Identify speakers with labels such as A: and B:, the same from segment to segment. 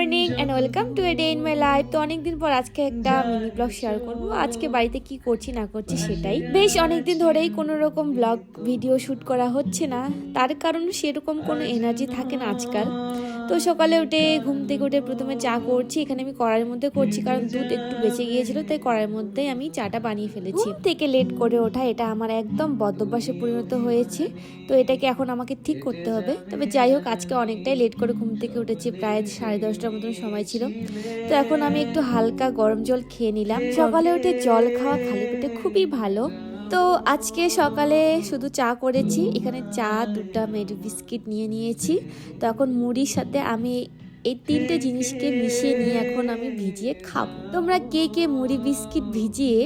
A: Morning and welcome to a day in my life. তো অনেকদিন পর আজকে একটা মিনি ব্লগ শেয়ার করব। আজকে বাড়িতে কি করছি না করছি সেটাই। বেশ অনেকদিন ধরেই কোনো রকম ব্লগ ভিডিও শুট করা হচ্ছে না, তার কারণ সেরকম কোনো এনার্জি থাকে না আজকাল। তো সকালে উঠে ঘুম থেকে উঠে প্রথমে চা করছি। এখানে আমি কড়াইয়ের মধ্যে করছি কারণ দুধ একটু বেঁচে গিয়েছিল, তাই কড়াইয়ের মধ্যেই আমি চাটা বানিয়ে ফেলেছি। থেকে লেট করে ওঠা এটা আমার একদম বদভ্যাসে পরিণত হয়েছে, তো এটাকে এখন আমাকে ঠিক করতে হবে। তবে যাই হোক, আজকে অনেকটাই লেট করে ঘুম থেকে উঠেছি, প্রায় 10:30টার মতন সময় ছিল। তো এখন আমি একটু হালকা গরম জল খেয়ে নিলাম। সকালে উঠে জল খাওয়া খালি পেটে খুবই ভালো। তো আজকে সকালে শুধু চা করেছি, এখানে চা, দুটা মেরি বিস্কিট নিয়ে নিয়েছি। তো এখন মুড়ির সাথে আমি এই তিনটে জিনিসকে মিশিয়ে নিয়ে এখন আমি ভিজিয়ে খাবো। তোমরা কে কে মুড়ি বিস্কিট ভিজিয়ে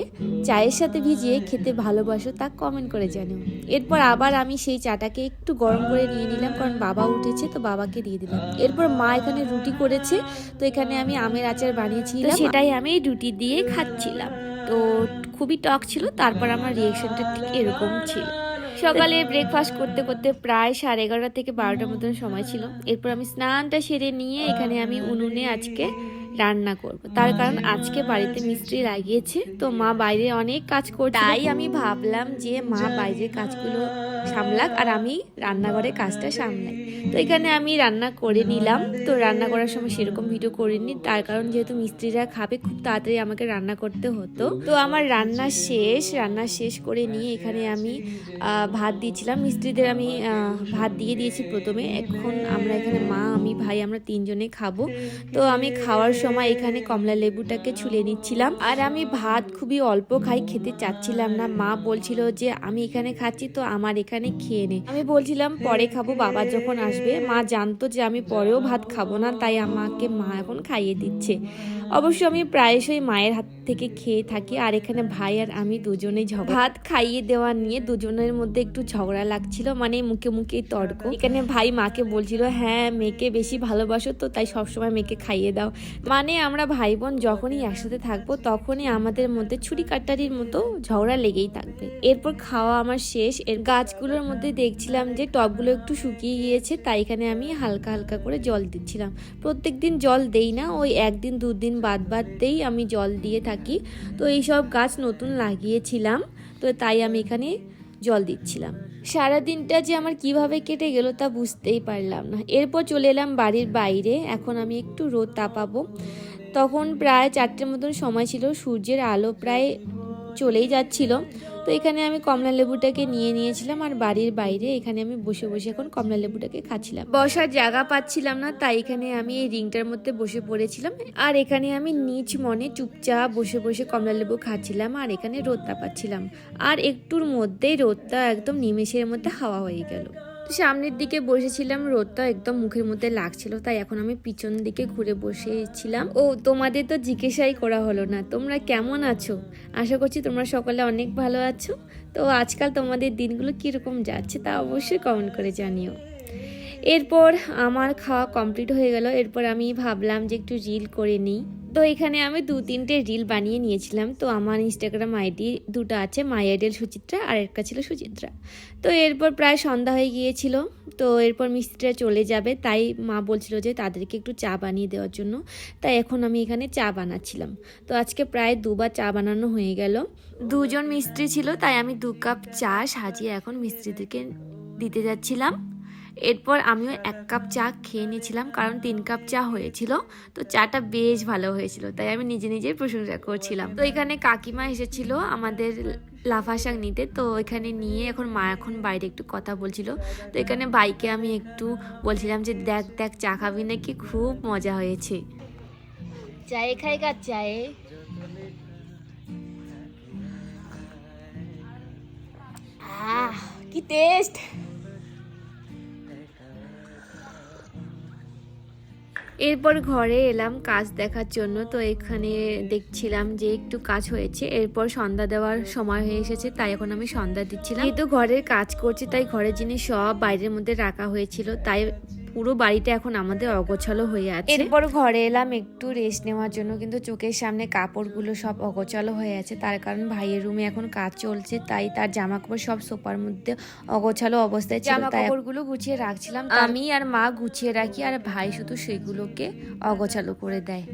A: চায়ের সাথে ভিজিয়ে খেতে ভালোবাসো তা কমেন্ট করে জানিও। এরপর আবার আমি সেই চাটাকে একটু গরম করে নিয়ে নিলাম, কারণ বাবা উঠেছে তো বাবাকে দিয়ে দিলাম। এরপর মা এখানে রুটি করেছে, তো এখানে আমি আমের আচার বানিয়েছিলাম, সেটাই আমি রুটি দিয়ে খাচ্ছিলাম। তো খুবই টক ছিল, তারপর আমার রিয়েকশনটা ঠিক এরকম ছিল। সকালে ব্রেকফাস্ট করতে করতে প্রায় 11:30 থেকে 12টার মতন সময় ছিল। এরপর আমি স্নানটা সেরে নিয়ে এখানে আমি উনুনে আজকে রান্না করব, তার কারণ আজকে বাড়িতে মিস্ত্রি লাগিয়েছে, তো মা বাইরে অনেক কাজ করছে। তাই আমি ভাবলাম যে মা বাইরের কাজগুলো সামলাক আর আমি রান্নাঘরের কাজটা সামলাই। তো এখানে আমি রান্না করে নিলাম। তো রান্না করার সময় সেরকম ভিডিও করিনি, তার কারণ যেহেতু মিস্ত্রিরা খাবে খুব তাড়াতাড়ি আমাকে রান্না করতে হতো। তো আমার রান্না শেষ করে নিয়ে এখানে আমি ভাত দিয়েছিলাম। মিস্ত্রিদের আমি ভাত দিয়ে দিয়েছি প্রথমে। এখন আমরা এখানে মা, আমি, ভাই আমরা তিনজনে খাবো। তো আমি খাওয়ার সময় এখানে কমলা লেবুটাকে ছুলে নিচ্ছিলাম। আর আমি ভাত খুবই অল্প খাই, খেতে চাচ্ছিলাম না। মা বলছিল যে আমি এখানে খাচ্ছি তো আমার এখানে খেয়ে নে। আমি বলছিলাম পরে খাবো, বাবা যখন আসবে। মা জানতো যে আমি পরেও ভাত খাবো না, তাই আমাকে মা এখন খাইয়ে দিচ্ছে। অবশ্য আমি প্রায়শই মায়ের হাত থেকে খেয়ে থাকি। আর এখানে ভাই আর আমি দুজনেই ভাত খাইয়ে দেওয়া নিয়ে দুজনের মধ্যে একটু ঝগড়া লাগছিল, মানে মুখে মুখে তর্ক। এখানে ভাই মাকে বলছিল হ্যাঁ মেয়েকে বেশি ভালোবাসো তো তাই সবসময় মেয়েকে খাইয়ে দাও। মানে আমরা ভাই বোন যখনই একসাথে থাকবো তখনই আমাদের মধ্যে ছুরি কাটারির মতো ঝগড়া লেগেই থাকবে। এরপর খাওয়া আমার শেষ। এর গাছগুলোর মধ্যে দেখছিলাম যে টবগুলো একটু শুকিয়ে গিয়েছে, তাই এখানে আমি হালকা হালকা করে জল দিচ্ছিলাম। প্রত্যেকদিন জল দেই না, ওই একদিন দুদিন বাদতেই আমি জল দিয়ে থাকি। তো এইসব গাছ নতুন লাগিয়েছিলাম, তো তাই আমি এখানে জল দিচ্ছিলাম। সারাদিনটা যে আমার কিভাবে কেটে গেল তা বুঝতেই পারলাম না। এরপর চলে এলাম বাড়ির বাইরে। এখন আমি একটু রোদ তাপাবো। তখন প্রায় 4টের মতন সময় ছিল, সূর্যের আলো প্রায় চলেই যাচ্ছিল। তো এখানে আমি কমলা লেবুটাকে নিয়ে নিয়েছিলাম, আর বাড়ির বাইরে এখানে আমি বসে বসে এখন কমলা লেবুটাকে খাচ্ছিলাম। বসার জায়গা পাচ্ছিলাম না, তাই এখানে আমি এই রিংটার মধ্যে বসে পড়েছিলাম। আর এখানে আমি নিজ মনে চুপচাপ বসে বসে কমলা লেবু খাচ্ছিলাম, আর এখানে রোদ তাপাচ্ছিলাম। আর একটুর মধ্যেই রোদটা একদম নিমেষের মধ্যে হাওয়া হয়ে গেল। সামনের দিকে বসেছিলাম, রোদটা একদম মুখের মধ্যে লাগছিল, তাই এখন আমি পিছন দিকে ঘুরে বসেছিলাম। ও তোমাদের তো জিজ্ঞাসাই করা হলো না, তোমরা কেমন আছো? আশা করছি তোমরা সকলে অনেক ভালো আছো। তো আজকাল তোমাদের দিনগুলো কীরকম যাচ্ছে তা অবশ্যই কমেন্ট করে জানিও। এরপর আমার খাওয়া কমপ্লিট হয়ে গেল। এরপর আমি ভাবলাম যে একটু রিল করে নিই। তো এখানে আমি 2-3টে রিল বানিয়ে নিয়েছিলাম। তো আমার ইনস্টাগ্রাম আইডি দুটো আছে, মাই আইডেল সুচিত্রা আর একটা ছিল সুচিত্রা। তো এরপর প্রায় সন্ধ্যা হয়ে গিয়েছিল। তো এরপর মিস্ত্রিরা চলে যাবে, তাই মা বলছিল যে তাদেরকে একটু চা বানিয়ে দেওয়ার জন্য। তাই এখন আমি এখানে চা বানাচ্ছিলাম। তো আজকে প্রায় 2বার চা বানানো হয়ে গেল। 2জন মিস্ত্রি ছিল, তাই আমি 2 কাপ চা সাজিয়ে এখন মিস্ত্রিদেরকে দিতে যাচ্ছিলাম। এরপর আমিও 1 কাপ চা খেয়ে নিয়েছিলাম, কারণ 3 কাপ চা হয়েছিল। তো চাটা বেশ ভালো হয়েছিল, তাই আমি নিজে নিজেই প্রশংসা করছিলাম। তো এখানে কাকিমা এসেছিল আমাদের লাফা শাক নিতে, তো এখানে নিয়ে এখন মা এখন বাইরে একটু কথা বলছিল। তো এখানে ভাইকে আমি একটু বলছিলাম যে দেখ দেখ চা খাবি নাকি, খুব মজা হয়েছে। চায়ে খাইগা চায়ে। কি টেস্ট! এরপর ঘরে এলাম কাজ দেখার জন্য। তো এখানে দেখছিলাম যে একটু কাজ হয়েছে। এরপর সন্ধ্যা দেওয়ার সময় হয়ে এসেছে, তাই এখন আমি সন্ধ্যা দিচ্ছিলাম। যেহেতু ঘরের কাজ করছি তাই ঘরের জিনিস সব বাইরের মধ্যে রাখা হয়েছিল, তাই পুরো বাড়িটা এখন আমাদের অগোছালো হয়ে আছে। এরপর ঘরে এলাম একটু রেস্ট নেওয়ার জন্য, কিন্তু চোখের সামনে কাপড়গুলো সব অগোছালো হয়ে আছে। তার কারণ ভাইয়ের রুমে এখন কাজ চলছে, তাই তার জামা কাপড় সব সোফার মধ্যে অগোছালো অবস্থায় ছিল। জামা কাপড়গুলো গুছিয়ে রাখছিলাম, আমি আর মা গুছিয়ে রাখি, আর ভাই শুধু সেগুলোকে অগোছালো করে দেয়।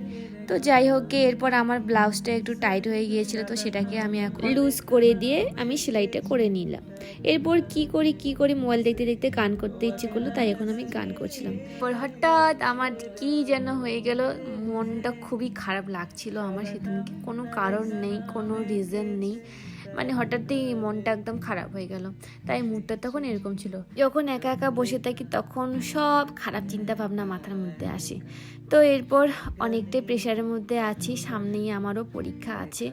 A: তো যাই হোক, এরপর আমার ব্লাউজটা একটু টাইট হয়ে গিয়েছিল, তো সেটাকে আমি এখন লুজ করে দিয়ে আমি সেলাইটা করে নিলাম। এরপর কি করি মোবাইল দেখতে দেখতে গান করতে ইচ্ছে করলো, তাই এখন আমি গান করছিলাম। এরপর হঠাৎ আমার কি যেন হয়ে গেল, মনটা খুবই খারাপ লাগছিল আমার সেদিনকে। কোনো কারণ নেই, কোনো রিজন নেই, মানে হঠাৎই মনটা একদম খারাপ হয়ে গেল। তাই মুডটা তখন এরকম ছিল। যখন একা একা বসে থাকি তখন সব খারাপ চিন্তা ভাবনা মাথার মধ্যে আসে। তো এরপর অনেকটাই প্রেশারের মধ্যে আছি, সামনেই আমারও পরীক্ষা আছে,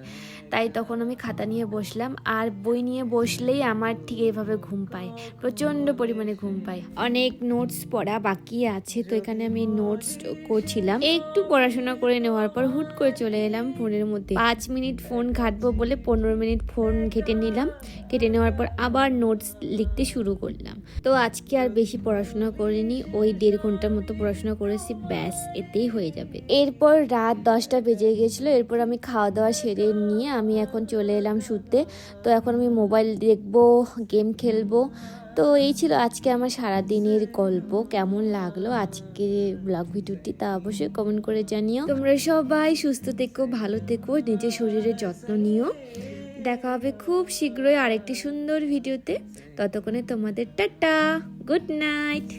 A: তাই তখন আমি খাতা নিয়ে বসলাম। আর বই নিয়ে বসলেই আমার ঠিক এইভাবে ঘুম পায়, প্রচণ্ড পরিমাণে ঘুম পায়। অনেক নোটস পড়া বাকি আছে, তো এখানে আমি নোটস করছিলাম। একটু পড়াশোনা করে নেওয়ার পর হুট করে চলে এলাম ফোনের মধ্যে। 5 মিনিট ফোন ঘাটবো বলে 15 মিনিট ফোন ঘেটে নিলাম। কেটে নেওয়ার পর আবার নোটস লিখতে শুরু করলাম। তো আজকে আর বেশি পড়াশোনা করিনি, ওই 1.5 ঘন্টার মতো পড়াশোনা করেছি, ব্যাস এতেই হয়ে যাবে। এরপর রাত 10টা বেজে গেছিলো। এরপর আমি খাওয়া দাওয়া সেরে নিয়ে আমি এখন চলে এলাম শুতে। তো এখন আমি মোবাইল দেখবো, গেম খেলবো। তো এই ছিল আজকে আমার সারাদিনের গল্প। কেমন লাগলো আজকে ব্লগ ভিডিওটি তা অবশ্যই কমেন্ট করে জানিও। তোমরা সবাই সুস্থ থেকো, ভালো থেকো, নিজের শরীরের যত্ন নিও। দেখা হবে খুব শীঘ্রই আরেকটি সুন্দর ভিডিওতে। ততক্ষণে তোমাদের টাটা, গুড নাইট।